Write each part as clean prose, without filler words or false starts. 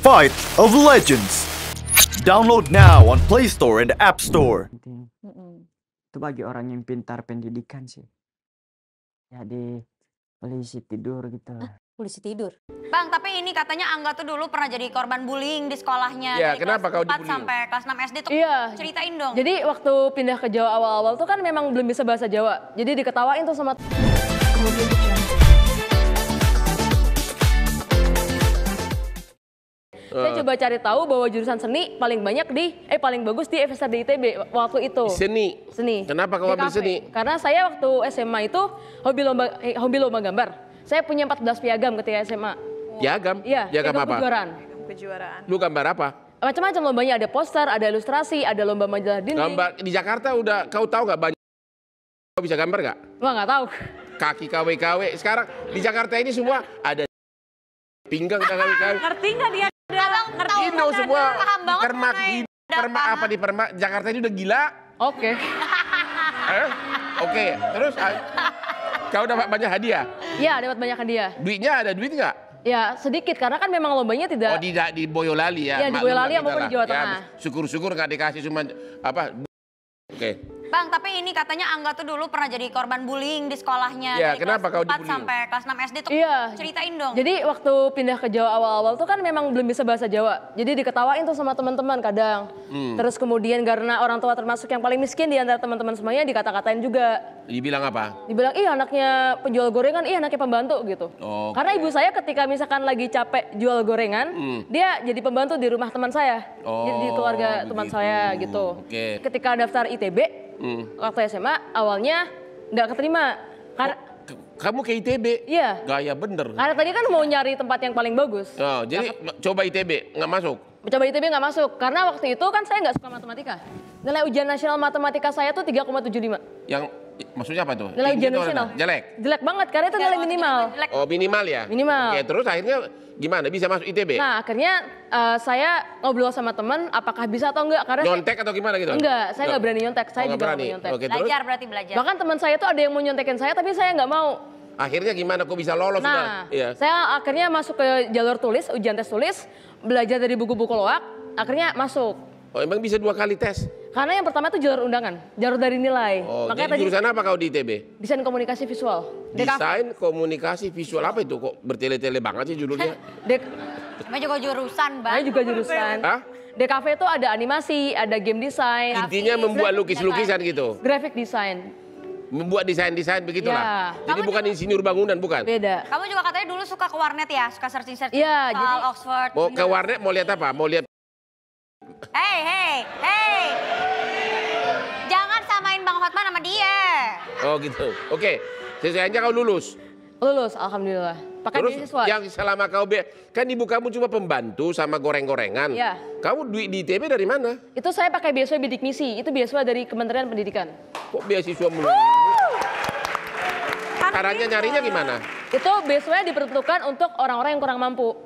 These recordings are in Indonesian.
Fight of Legends. Download now on Play Store and App Store. Itu bagi orang yang pintar pendidikan sih. Jadi polisi tidur gitu. Polisi tidur. Bang, tapi ini katanya Angga tuh dulu pernah jadi korban bullying di sekolahnya. Iya, dari kenapa kau kelas 4 dibullying? sampai kelas 6 SD tuh. Iya. Ceritain dong. Jadi waktu pindah ke Jawa awal-awal tuh kan memang belum bisa bahasa Jawa. Jadi diketawain tuh sama Saya coba cari tahu bahwa jurusan seni paling banyak paling bagus di FSRD ITB waktu itu. Seni. Seni. Kenapa kau ambil DKV. seni? Karena saya waktu SMA itu hobi lomba gambar. Saya punya 14 piagam ketika SMA. Piagam? Iya, Piagam apa? kejuaraan. Lu gambar apa? Macam-macam lombanya, ada poster, ada ilustrasi, ada lomba majalah dinding. Gambar di Jakarta udah kau tahu nggak banyak? Kau bisa gambar nggak? Wah, nggak tahu. Kaki KW-KW. Sekarang di Jakarta ini semua ada pinggang KW-KW. Ngerti nggak dia? Ngerti Ini semua paham banget permak mengenai di permak Jakarta ini udah gila. Oke. Oke, terus kau dapat banyak hadiah. Iya, dapat banyak hadiah. Duitnya ada duit nggak? Ya, sedikit karena kan memang lombanya tidak. Oh, di Boyolali ya. Iya, di maklum Boyolali lah maupun kita di Jawa lah. Tengah. Ya, syukur-syukur nggak dikasih cuma apa. Oke. Bang, tapi ini katanya Angga tuh dulu pernah jadi korban bullying di sekolahnya. Iya, dari kenapa kau kelas 4 dibullying? sampai kelas 6 SD tuh. Iya. Ceritain dong. Jadi waktu pindah ke Jawa awal-awal tuh kan memang belum bisa bahasa Jawa. Jadi diketawain tuh sama teman-teman kadang. Terus kemudian karena orang tua termasuk yang paling miskin di antara teman-teman semuanya dikata-katain juga. Dibilang apa? Dibilang, ih anaknya penjual gorengan, ih anaknya pembantu gitu. Oke. Karena ibu saya ketika misalkan lagi capek jual gorengan, dia jadi pembantu di rumah teman saya. Di keluarga teman begitu. saya gitu. Oke. Ketika daftar ITB, waktu SMA awalnya nggak keterima. Kamu ke ITB? Iya. Gaya bener. Karena tadi kan mau nyari tempat yang paling bagus. Oh, jadi coba ITB nggak masuk? Coba ITB nggak masuk, karena waktu itu kan saya nggak suka matematika. Nilai ujian nasional matematika saya tuh 3,75. Yang maksudnya apa tuh? Nilai Tinggi ujian atau nasional. rendah? Jelek? Jelek banget, karena itu nilai minimal. Oh, minimal ya? Minimal. Oke, terus akhirnya gimana? Bisa masuk ITB? Nah, akhirnya saya ngobrol sama teman, apakah bisa atau enggak? Karena Nyontek atau gimana gitu? enggak, saya nggak berani nyontek. Saya Oh, nggak juga nggak berani. mau nyontek. Oke, terus Belajar berarti belajar. Bahkan teman saya tuh ada yang mau nyontekin saya, tapi saya nggak mau. akhirnya gimana? Kok bisa lolos? Nah, sudah? Iya. saya akhirnya masuk ke jalur tulis, ujian tes tulis, belajar dari buku-buku loak, akhirnya masuk. Oh, emang bisa 2 kali tes? Karena yang pertama itu jalur undangan, jalur dari nilai. Oh, Makanya jadi tadi jurusan apa kau di ITB? desain komunikasi visual. DKV. Desain komunikasi visual apa itu? Kok bertele-tele banget sih judulnya? Namanya juga jurusan, Bang. Saya juga jurusan. Hah? DKV itu ada animasi, ada game design, Intinya membuat lukis-lukisan gitu? graphic design. Membuat desain-desain begitulah? Ya. Jadi bukan insinyur bangunan, bukan? Beda. Kamu juga katanya dulu suka ke warnet ya? Suka searching-searching Iya, soal jadi- Oxford. Mau ke warnet mau lihat apa? Mau lihat Hey. Jangan samain Bang Hotman sama dia. oh gitu. Oke, sesuainya kau lulus. Lulus, alhamdulillah. Pakai Terus beasiswa. yang selama kau kan ibu kamu cuma pembantu sama goreng-gorengan. Iya. Kamu duit di ITB dari mana? Itu saya pakai beasiswa bidik misi. Itu beasiswa dari Kementerian Pendidikan. Kok beasiswa mulu? Caranya nyarinya gimana? Itu beasiswa diperuntukkan untuk orang-orang yang kurang mampu.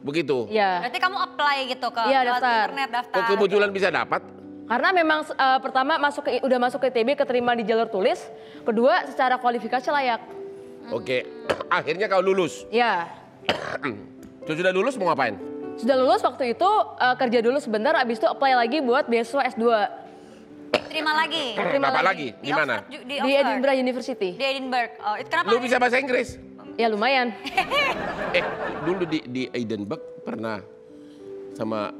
Begitu. Iya. Berarti kamu apply gitu ke Iya, lewat daftar. internet daftar. Kok kebetulan bisa dapat? Karena memang pertama udah masuk ke ITB, keterima di jalur tulis. Kedua, secara kualifikasi layak. Oke, akhirnya kau lulus. Ya. Sudah lulus mau ngapain? Sudah lulus waktu itu kerja dulu sebentar, abis itu apply lagi buat beasiswa S2 Terima lagi. Dapat lagi? Di mana? Di di Oxford. Edinburgh University. Di Edinburgh. Oh, itu kenapa? Lu bisa bahasa Inggris? Ya lumayan. Dulu di Edinburgh pernah sama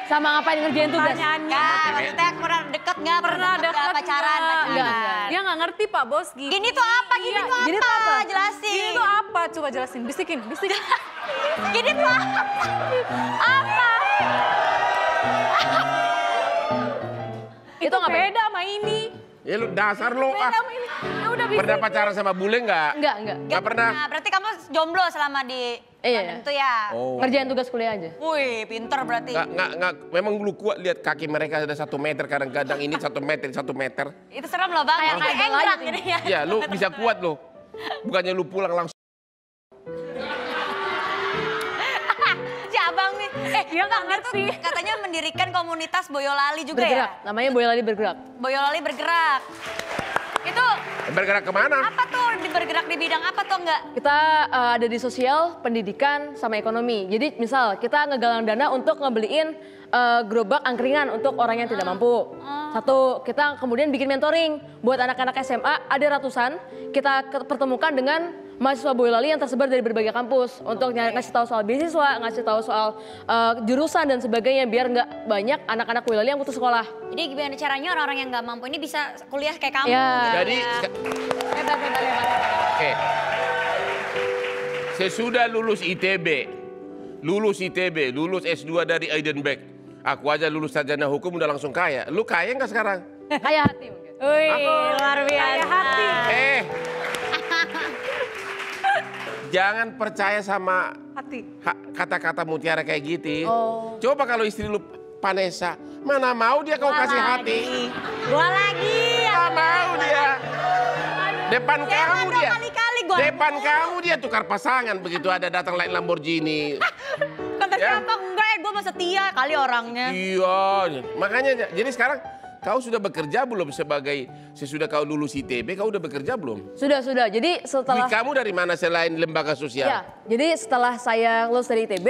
Sama ngapain ngerjain tugas? Pertanyaannya. Maksudnya pernah deket nggak? Pernah deket pacaran? Enggak. Dia nggak ngerti Pak Bos. Gini tuh apa? Gini tuh apa? Gini tuh apa? Jelasin. Gini tuh apa? Coba jelasin. Bisikin. Gini tuh apa? Apa? Itu ngapain? Beda sama ini. ya lu dasar lo Beda sama ini. Ya udah bisikin. Pernah pacaran sama bule nggak? Enggak. Nggak pernah. Nah, berarti kamu jomblo selama di Iya. London tuh ya? Oh. Ngerjain tugas kuliah aja. Wih, pinter berarti. Nggak, memang lu kuat lihat kaki mereka ada 1 meter, kadang-kadang ini 1 meter, 1 meter. Itu serem loh Bang. Kayak idol engrak aja gini ya. Ya lu bisa kuat lo. Bukannya lu pulang langsung. Si Abang nih. Dia nggak Bang, itu ngerti. katanya mendirikan komunitas Boyolali juga Bergerak. ya? Namanya Boyolali Bergerak. Boyolali bergerak. Itu Bergerak kemana? apa tuh? Bergerak di bidang apa tuh enggak? Kita ada di sosial, pendidikan, sama ekonomi. Jadi misal kita ngegalang dana untuk ngebeliin gerobak angkringan untuk orang yang tidak mampu. Satu, kita kemudian bikin mentoring buat anak-anak SMA, ada ratusan. Kita pertemukan dengan mahasiswa Boyolali yang tersebar dari berbagai kampus untuk ngasih tahu soal beasiswa, ngasih tahu soal jurusan dan sebagainya biar nggak banyak anak-anak Boyolali yang putus sekolah. Jadi gimana caranya orang-orang yang nggak mampu ini bisa kuliah kayak kamu? Ya. Gitu Jadi, ya. Hebat. Oke. Sesudah lulus ITB, lulus S2 dari Heidelberg. Aku aja lulus sarjana hukum udah langsung kaya. Lu kaya nggak sekarang? Kayak hati mungkin. Wih, luar biasa. Jangan percaya sama Hati. kata-kata mutiara kayak gitu. Coba kalau istri lu Vanessa, mana mau dia kau kasih hati? Gua lagi. Mana mau dia? Depan kamu dia. Kali-kali gua. Depan kamu dia tukar pasangan begitu ada datang lain Lamborghini. Kata Ya. siapa? Enggak, gue mah setia kali orangnya. Iya, makanya jadi sekarang kau sudah bekerja belum sesudah kau lulus ITB, kau udah bekerja belum? Sudah. Jadi setelah Duit kamu dari mana selain lembaga sosial? ya, jadi setelah saya lulus dari ITB,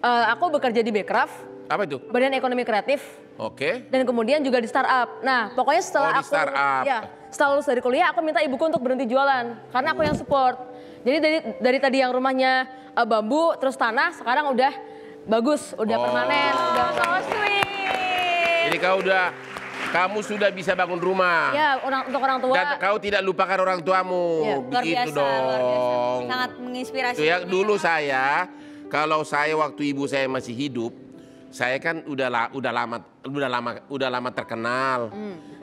aku bekerja di Bekraf, Apa itu? Badan Ekonomi Kreatif, Oke. dan kemudian juga di startup. Nah, pokoknya setelah Oh, di startup. setelah lulus dari kuliah, aku minta ibuku untuk berhenti jualan karena aku yang support. Jadi dari tadi yang rumahnya bambu terus tanah, sekarang udah bagus, udah permanen, udah So sweet. Jadi kamu sudah bisa bangun rumah. ya untuk orang tua. Dan kau tidak lupakan orang tuamu. Ya, Luar Begitu biasa, luar biasa. dong. Sangat menginspirasi. Itu ya, dulu kalau saya waktu ibu saya masih hidup, saya kan udah lama terkenal.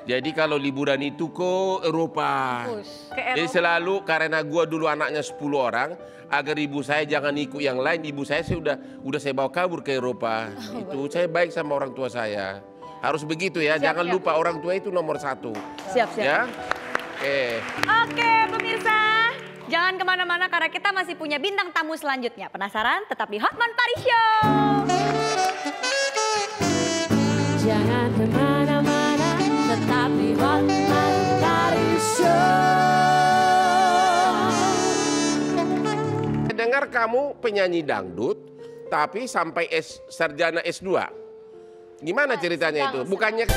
Jadi kalau liburan itu ke Eropa. Jadi selalu karena gua dulu anaknya 10 orang, agar ibu saya jangan ikut yang lain, ibu saya udah saya bawa kabur ke Eropa. Itu saya baik sama orang tua saya. Harus begitu ya, jangan lupa orang tua itu nomor 1. Siap. Ya. Oke, pemirsa. Jangan kemana-mana karena kita masih punya bintang tamu selanjutnya. Penasaran? Tetap di Hotman Paris Show. Jangan kemana-mana, tetap di Hotman Paris Show. Dengar kamu penyanyi dangdut, tapi sampai sarjana S2. Gimana ceritanya itu? Bukannya